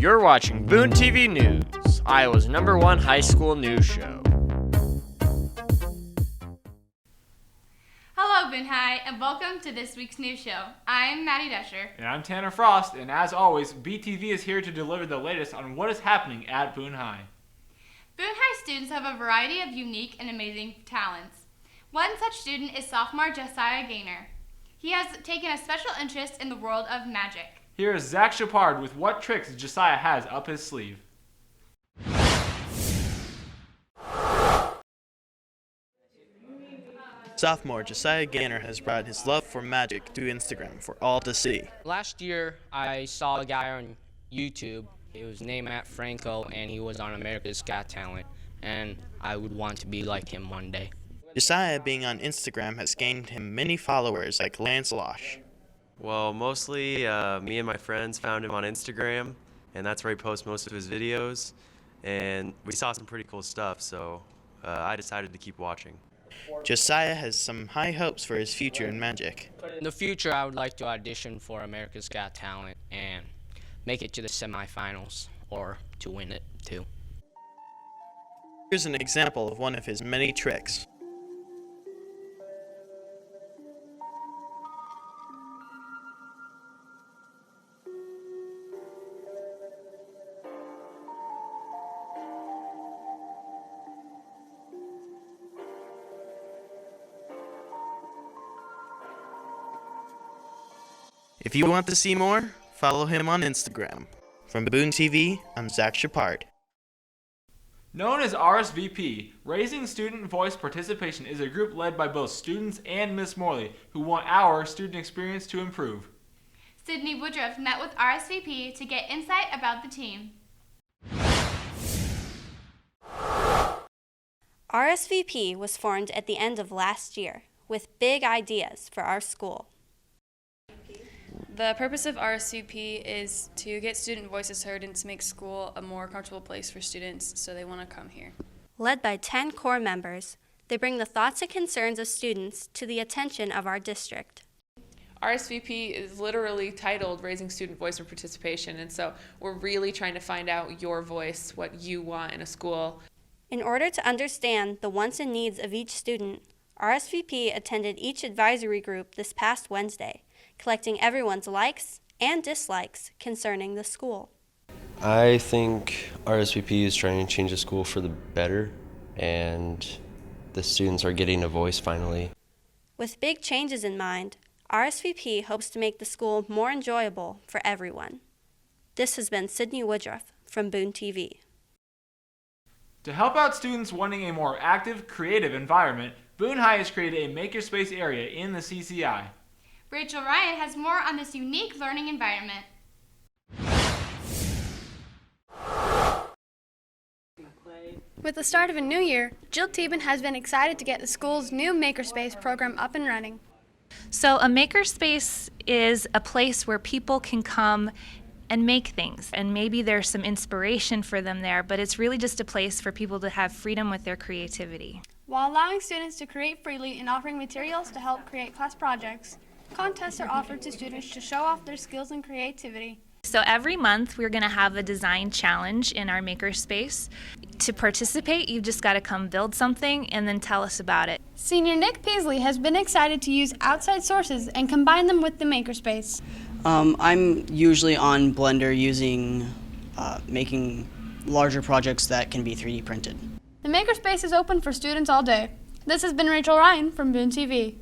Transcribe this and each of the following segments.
You're watching Boone TV News, Iowa's #1 high school news show. Hello, Boone High, and welcome to this week's news show. I'm Maddie Desher. And I'm Tanner Frost, and as always, BTV is here to deliver the latest on what is happening at Boone High. Boone High students have a variety of unique and amazing talents. One such student is sophomore Josiah Gainer. He has taken a special interest in the world of magic. Here is Zach Shepard with what tricks Josiah has up his sleeve. Sophomore Josiah Gainer has brought his love for magic to Instagram for all to see. Last year, I saw a guy on YouTube. It was named Matt Franco, and he was on America's Got Talent, and I would want to be like him one day. Josiah being on Instagram has gained him many followers like Lance Losh. Well, mostly me and my friends found him on Instagram, and that's where he posts most of his videos, and we saw some pretty cool stuff, so I decided to keep watching. Josiah has some high hopes for his future in magic. In the future, I would like to audition for America's Got Talent and make it to the semifinals, or to win it too. Here's an example of one of his many tricks. If you want to see more, follow him on Instagram. From Boone TV, I'm Zach Shepard. Known as RSVP, Raising Student Voice Participation is a group led by both students and Miss Morley, who want our student experience to improve. Sydney Woodruff met with RSVP to get insight about the team. RSVP was formed at the end of last year with big ideas for our school. The purpose of RSVP is to get student voices heard and to make school a more comfortable place for students, so they want to come here. Led by 10 core members, they bring the thoughts and concerns of students to the attention of our district. RSVP is literally titled Raising Student Voice and Participation, and so we're really trying to find out your voice, what you want in a school. In order to understand the wants and needs of each student, RSVP attended each advisory group this past Wednesday, collecting everyone's likes and dislikes concerning the school. I think RSVP is trying to change the school for the better, and the students are getting a voice finally. With big changes in mind, RSVP hopes to make the school more enjoyable for everyone. This has been Sydney Woodruff from Boone TV. To help out students wanting a more active, creative environment, Boone High has created a makerspace area in the CCI. Rachel Ryan has more on this unique learning environment. With the start of a new year, Jill Teben has been excited to get the school's new makerspace program up and running. So a makerspace is a place where people can come and make things, and maybe there's some inspiration for them there, but it's really just a place for people to have freedom with their creativity. While allowing students to create freely and offering materials to help create class projects, contests are offered to students to show off their skills and creativity. So every month we're going to have a design challenge in our makerspace. To participate, you've just got to come build something and then tell us about it. Senior Nick Paisley has been excited to use outside sources and combine them with the makerspace. I'm usually on Blender making larger projects that can be 3D printed. The makerspace is open for students all day. This has been Rachel Ryan from Boone TV.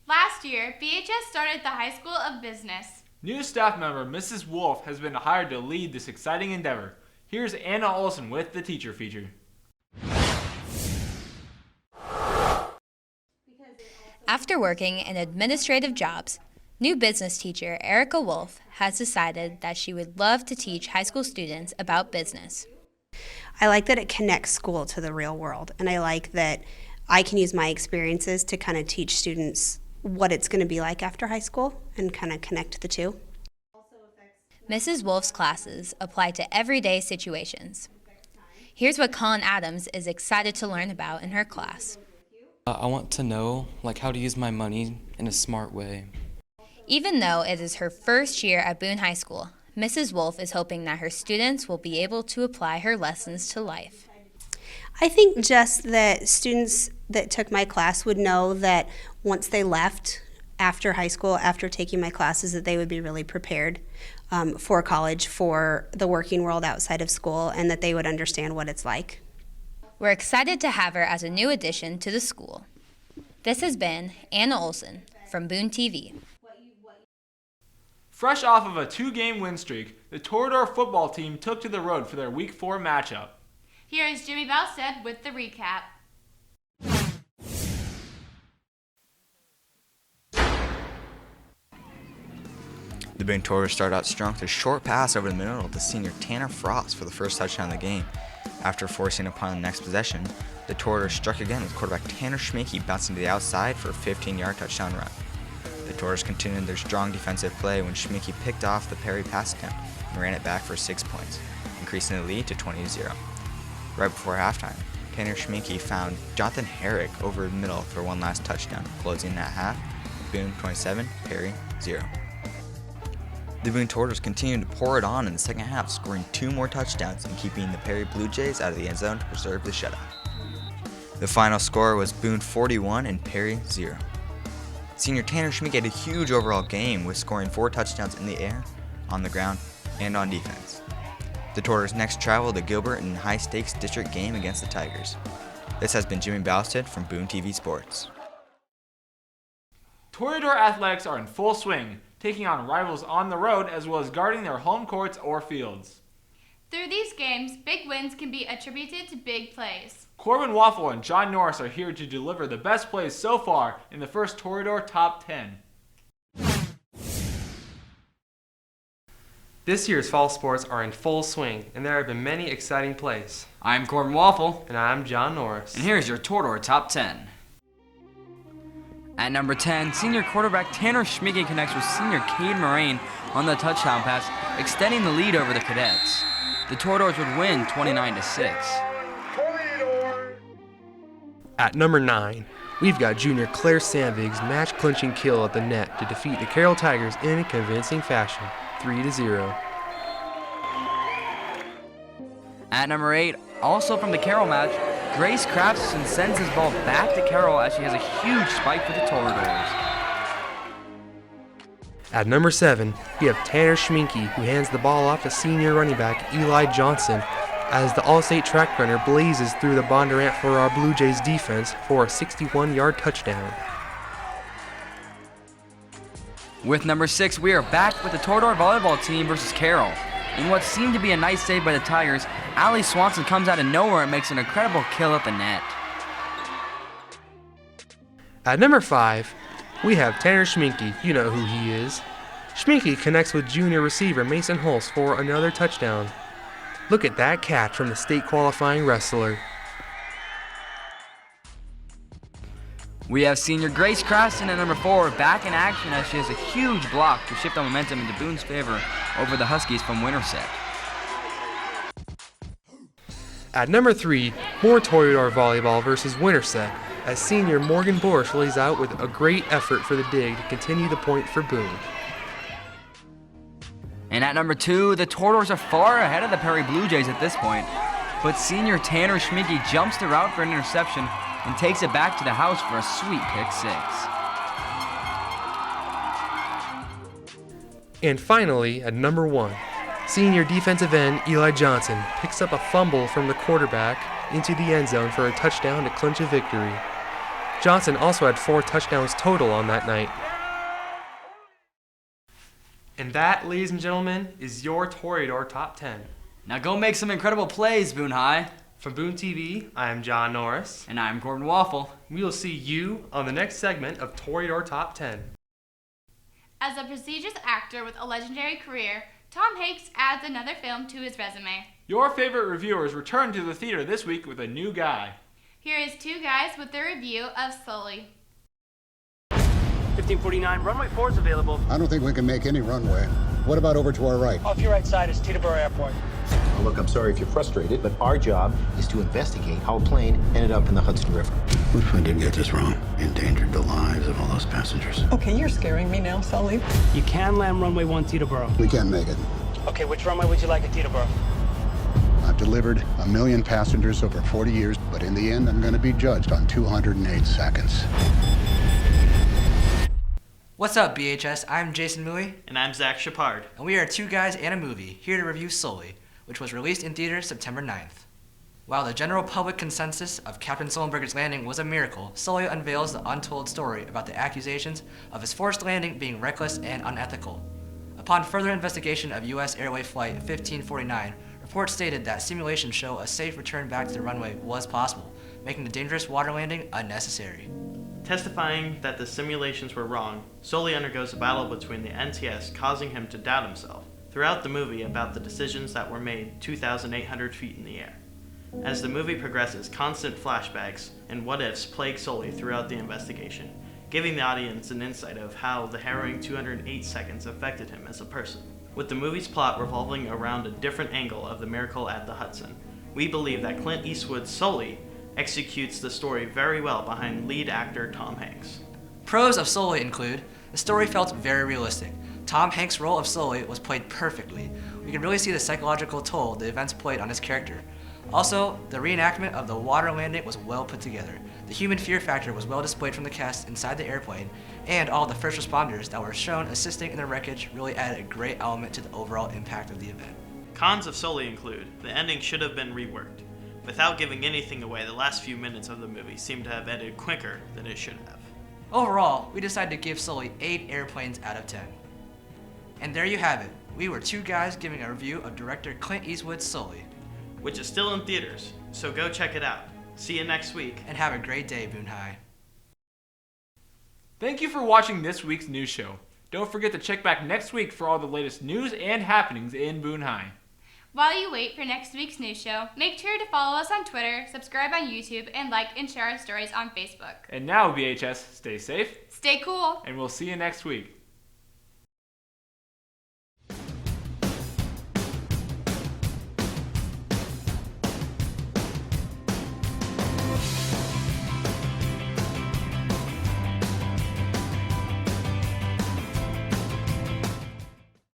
Last year, BHS started the High School of Business. New staff member Mrs. Wolf has been hired to lead this exciting endeavor. Here's Anna Olson with the teacher feature. After working in administrative jobs, new business teacher Erica Wolf has decided that she would love to teach high school students about business. I like that it connects school to the real world, and I like that I can use my experiences to kind of teach students what it's going to be like after high school and kind of connect the two. Mrs. Wolf's classes apply to everyday situations. Here's what Colin Adams is excited to learn about in her class. I want to know how to use my money in a smart way. Even though it is her first year at Boone High School, Mrs. Wolf is hoping that her students will be able to apply her lessons to life. I think just that students that took my class would know that once they left after high school, after taking my classes, that they would be really prepared for college, for the working world outside of school, and that they would understand what it's like. We're excited to have her as a new addition to the school. This has been Anna Olson from Boone TV. Fresh off of a 2-game win streak, the Toreador football team took to the road for their Week 4 matchup. Here is Jimmy Balstead with the recap. The Boone Toreador started out strong with a short pass over the middle to senior Tanner Frost for the first touchdown of the game. After forcing upon the next possession, the Toreador struck again with quarterback Tanner Schmieke bouncing to the outside for a 15-yard touchdown run. The Toreadors continued their strong defensive play when Schmieke picked off the Perry pass attempt and ran it back for 6 points, increasing the lead to 20-0. Right before halftime, Tanner Schmieke found Jonathan Herrick over the middle for one last touchdown, closing at half, Boone 27, Perry 0. The Boone Toreadors continued to pour it on in the second half, scoring 2 more touchdowns and keeping the Perry Blue Jays out of the end zone to preserve the shutout. The final score was Boone 41 and Perry 0. Senior Tanner Schmieke had a huge overall game with scoring 4 touchdowns in the air, on the ground, and on defense. The Toreadors next travel to Gilbert in a high-stakes district game against the Tigers. This has been Jimmy Balstead from Boone TV Sports. Toreador athletics are in full swing, taking on rivals on the road as well as guarding their home courts or fields. Through these games, big wins can be attributed to big plays. Corbin Waffle and John Norris are here to deliver the best plays so far in the first Toreador Top 10. This year's fall sports are in full swing, and there have been many exciting plays. I'm Corbin Waffle. And I'm John Norris. And here's your Toreador Top 10. At number 10, senior quarterback Tanner Schmieke connects with senior Cade Moraine on the touchdown pass, extending the lead over the Cadets. The Toreadors would win 29-6. At number 9, we've got junior Claire Sandvig's match-clinching kill at the net to defeat the Carroll Tigers in a convincing fashion, 3-0. At number 8, also from the Carroll match, Grace Craftston sends his ball back to Carroll as she has a huge spike for the Toreadors. At number 7, we have Tanner Schmieke, who hands the ball off to senior running back Eli Johnson as the All-State track runner blazes through the Bondurant for our Blue Jays defense for a 61-yard touchdown. With number 6, we are back with the Toreador volleyball team versus Carroll. In what seemed to be a nice save by the Tigers, Allie Swanson comes out of nowhere and makes an incredible kill at the net. At number 5, we have Tanner Schmieke. You know who he is. Schmieke connects with junior receiver Mason Hulse for another touchdown. Look at that catch from the state qualifying wrestler. We have senior Grace Craftston at number 4 back in action as she has a huge block to shift the momentum into Boone's favor over the Huskies from Winterset. At number 3, more Toreador volleyball versus Winterset as senior Morgan Borsch lays out with a great effort for the dig to continue the point for Boone. And at number 2, the Toreadors are far ahead of the Perry Blue Jays at this point, but senior Tanner Schmieke jumps the route for an interception and takes it back to the house for a sweet pick 6. And finally, at number 1, senior defensive end Eli Johnson picks up a fumble from the quarterback into the end zone for a touchdown to clinch a victory. Johnson also had 4 touchdowns total on that night. And that, ladies and gentlemen, is your Toreador Top 10. Now go make some incredible plays, Boone High. From Boone TV, I am John Norris. And I'm Corbin Waffle. We will see you on the next segment of Toreador Top 10. As a prestigious actor with a legendary career, Tom Hanks adds another film to his resume. Your favorite reviewers return to the theater this week with a new guy. Here is 2 guys with their review of Sully. 1549, runway 4 is available. I don't think we can make any runway. What about over to our right? Off your right side is Teterboro Airport. Well, look, I'm sorry if you're frustrated, but our job is to investigate how a plane ended up in the Hudson River. What if I did get this wrong? Endangered the lives of all those passengers. Okay, you're scaring me now, Sully. You can land runway 1 Teterboro. We can't make it. Okay, which runway would you like at Teterboro? I've delivered 1 million passengers over 40 years, but in the end, I'm going to be judged on 208 seconds. What's up, BHS? I'm Jason Mui. And I'm Zach Shepard. And we are two guys and a movie, here to review Sully, which was released in theaters September 9th. While the general public consensus of Captain Sullenberger's landing was a miracle, Sully unveils the untold story about the accusations of his forced landing being reckless and unethical. Upon further investigation of U.S. Airway Flight 1549, reports stated that simulations show a safe return back to the runway was possible, making the dangerous water landing unnecessary. Testifying that the simulations were wrong, Sully undergoes a battle between the NTS, causing him to doubt himself throughout the movie about the decisions that were made 2,800 feet in the air. As the movie progresses, constant flashbacks and what-ifs plague Sully throughout the investigation, giving the audience an insight of how the harrowing 208 seconds affected him as a person. With the movie's plot revolving around a different angle of the miracle at the Hudson, we believe that Clint Eastwood's Sully executes the story very well behind lead actor Tom Hanks. Pros of Sully include, the story felt very realistic. Tom Hanks' role of Sully was played perfectly. We can really see the psychological toll the events played on his character. Also, the reenactment of the water landing was well put together. The human fear factor was well displayed from the cast inside the airplane, and all the first responders that were shown assisting in the wreckage really added a great element to the overall impact of the event. Cons of Sully include, the ending should have been reworked. Without giving anything away, the last few minutes of the movie seem to have ended quicker than it should have. Overall, we decided to give Sully 8 airplanes out of 10. And there you have it. We were two guys giving a review of director Clint Eastwood's Sully, which is still in theaters, so go check it out. See you next week. And have a great day, Boone High. Thank you for watching this week's news show. Don't forget to check back next week for all the latest news and happenings in Boone High. While you wait for next week's news show, make sure to follow us on Twitter, subscribe on YouTube, and like and share our stories on Facebook. And now, VHS, stay safe. Stay cool. And we'll see you next week.